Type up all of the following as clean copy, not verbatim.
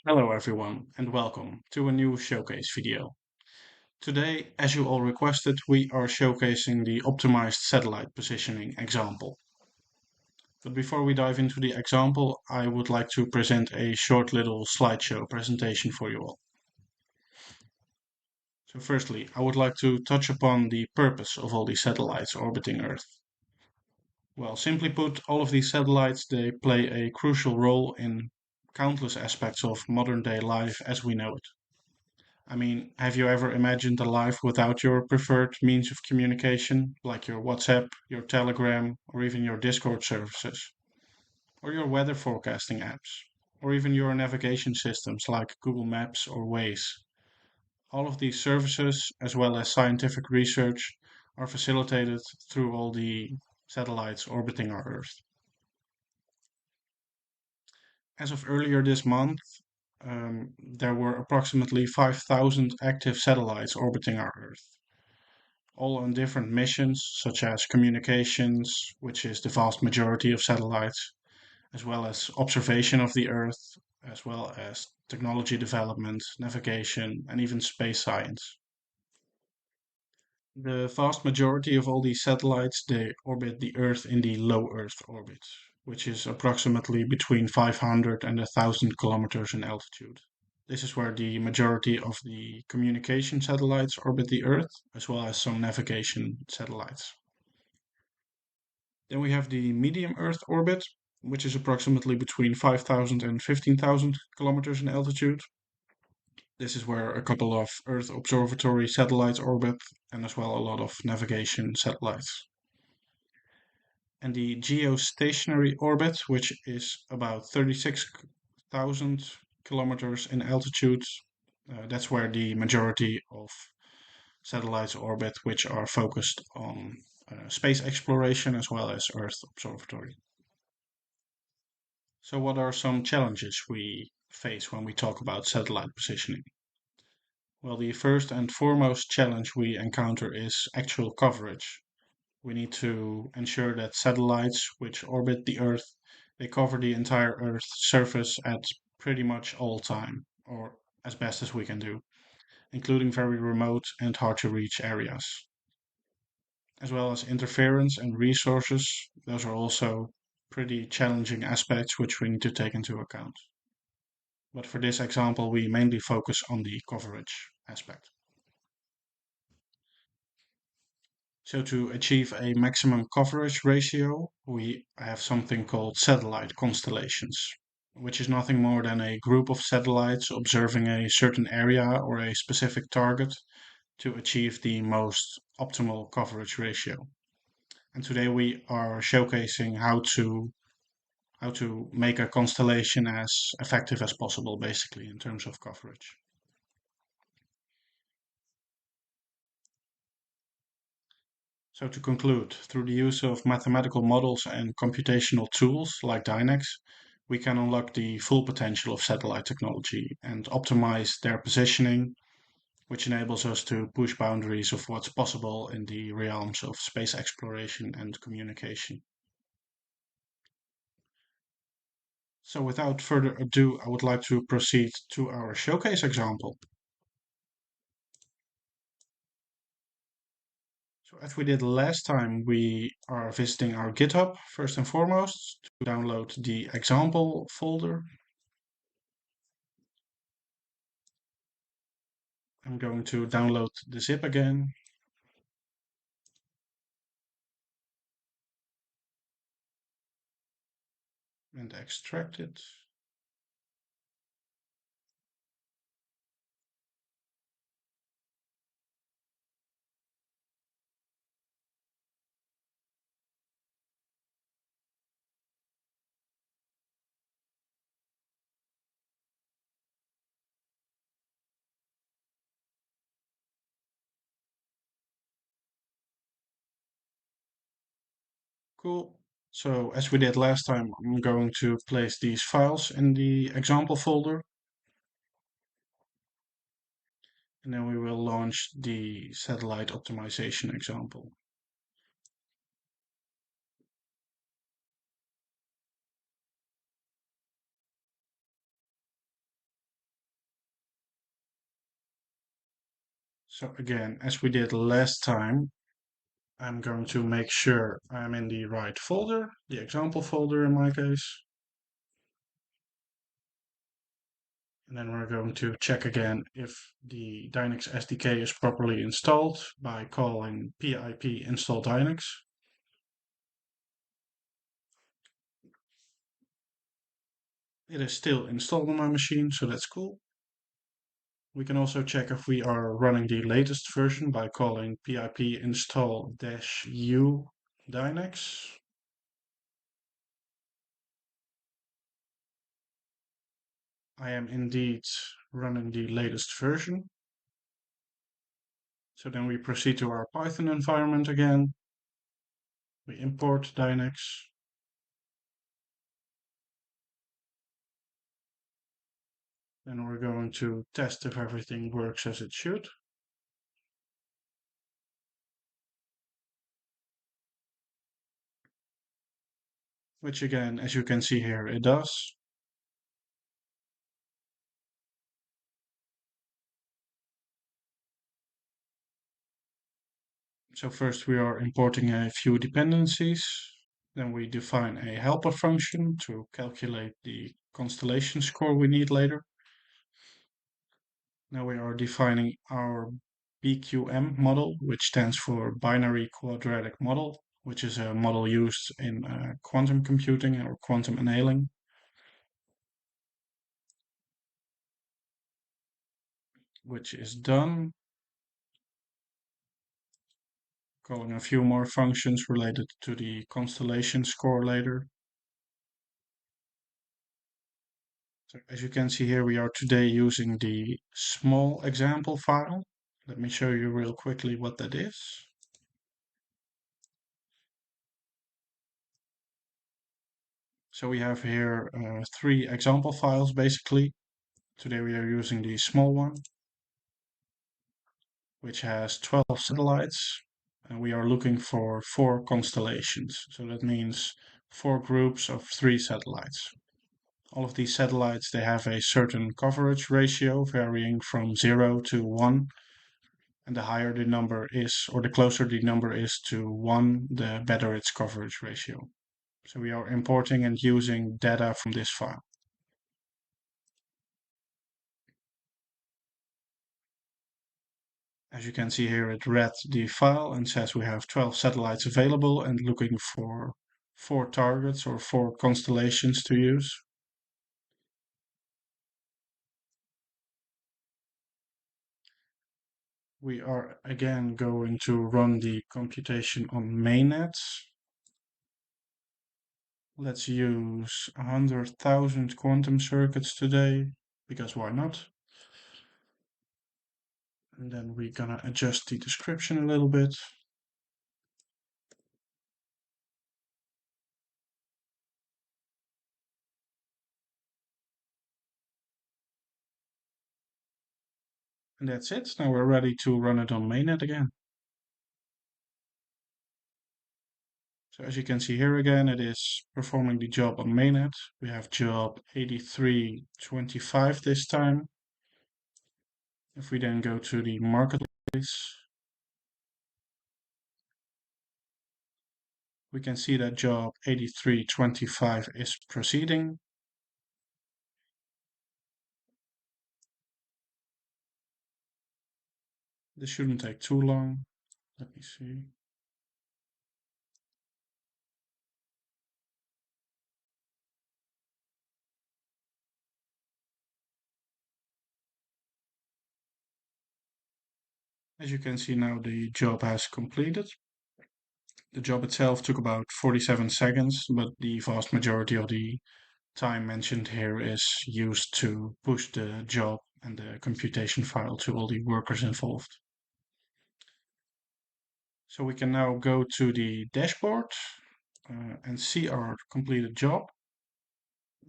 Hello everyone and welcome to a new showcase video. Today, as you all requested, we are showcasing the optimized satellite positioning example. But before we dive into the example, I would like to present a short little slideshow presentation for you all. So firstly, I would like to touch upon the purpose of all these satellites orbiting Earth. Well, simply put, all of these satellites, they play a crucial role in countless aspects of modern day life as we know it. I mean, have you ever imagined a life without your preferred means of communication, like your WhatsApp, your Telegram, or even your Discord services, or your weather forecasting apps, or even your navigation systems like Google Maps or Waze? All of these services, as well as scientific research, are facilitated through all the satellites orbiting our Earth. As of earlier this month, there were approximately 5,000 active satellites orbiting our Earth, all on different missions, such as communications, which is the vast majority of satellites, as well as observation of the Earth, as well as technology development, navigation, and even space science. The vast majority of all these satellites, they orbit the Earth in the low Earth orbit, which is approximately between 500 and 1,000 kilometers in altitude. This is where the majority of the communication satellites orbit the Earth, as well as some navigation satellites. Then we have the medium Earth orbit, which is approximately between 5,000 and 15,000 kilometers in altitude. This is where a couple of Earth observatory satellites orbit, and as well a lot of navigation satellites. And the geostationary orbit, which is about 36,000 kilometers in altitude, that's where the majority of satellites orbit, which are focused on space exploration as well as Earth observatory. So, what are some challenges we face when we talk about satellite positioning? Well, the first and foremost challenge we encounter is actual coverage. We need to ensure that satellites which orbit the Earth, they cover the entire Earth's surface at pretty much all time, or as best as we can do, including very remote and hard to reach areas. As well as interference and resources, those are also pretty challenging aspects which we need to take into account. But for this example, we mainly focus on the coverage aspect. So to achieve a maximum coverage ratio, we have something called satellite constellations, which is nothing more than a group of satellites observing a certain area or a specific target to achieve the most optimal coverage ratio. And today we are showcasing how to make a constellation as effective as possible, basically, in terms of coverage. So to conclude, through the use of mathematical models and computational tools like DYNEX, we can unlock the full potential of satellite technology and optimize their positioning, which enables us to push boundaries of what's possible in the realms of space exploration and communication. So without further ado, I would like to proceed to our showcase example. So as we did last time, we are visiting our GitHub first and foremost to download the example folder. I'm going to download the zip again. And extract it. Cool. So as we did last time, I'm going to place these files in the example folder. And then we will launch the satellite optimization example. So again, as we did last time, I'm going to make sure I'm in the right folder, the example folder in my case. And then we're going to check again if the DYNEX SDK is properly installed by calling pip install DYNEX. It is still installed on my machine, so that's cool. We can also check if we are running the latest version by calling pip install-u DYNEX. I am indeed running the latest version. So then we proceed to our Python environment again. We import DYNEX. Then we're going to test if everything works as it should. Which again, as you can see here, it does. So first we are importing a few dependencies. Then we define a helper function to calculate the constellation score we need later. Now we are defining our BQM model, which stands for binary quadratic model, which is a model used in quantum computing or quantum annealing. Which is done. Calling a few more functions related to the constellation score later. So as you can see here, we are today using the small example file. Let me show you real quickly what that is. So we have here 3 example files basically. Today we are using the small one, which has 12 satellites. And we are looking for 4 constellations. So that means 4 groups of 3 satellites. All of these satellites, they have a certain coverage ratio varying from 0 to 1. And the higher the number is, or the closer the number is to 1, the better its coverage ratio. So we are importing and using data from this file. As you can see here, it read the file and says we have 12 satellites available and looking for 4 targets or 4 constellations to use. We are again going to run the computation on mainnet. Let's use 100,000 quantum circuits today, because why not? And then we're gonna adjust the description a little bit. And that's it. Now we're ready to run it on mainnet again. So as you can see here again, it is performing the job on mainnet. We have job 8325 this time. If we then go to the marketplace, we can see that job 8325 is proceeding. This shouldn't take too long. Let me see. As you can see now, the job has completed. The job itself took about 47 seconds, but the vast majority of the time mentioned here is used to push the job and the computation file to all the workers involved. So we can now go to the dashboard and see our completed job.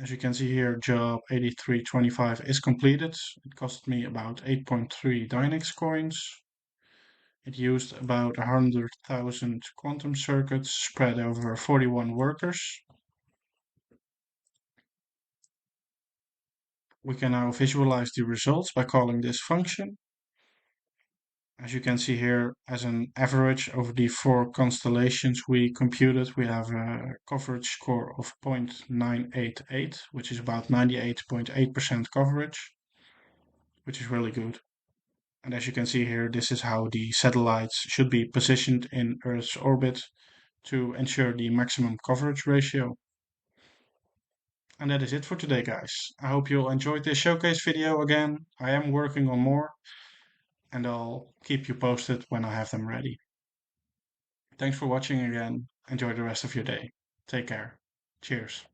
As you can see here, job 8325 is completed. It cost me about 8.3 Dynex coins. It used about 100,000 quantum circuits spread over 41 workers. We can now visualize the results by calling this function. As you can see here, as an average over the 4 constellations we computed, we have a coverage score of 0.988, which is about 98.8% coverage, which is really good. And as you can see here, this is how the satellites should be positioned in Earth's orbit to ensure the maximum coverage ratio. And that is it for today, guys. I hope you enjoyed this showcase video again. I am working on more, and I'll keep you posted when I have them ready. Thanks for watching again. Enjoy the rest of your day. Take care. Cheers.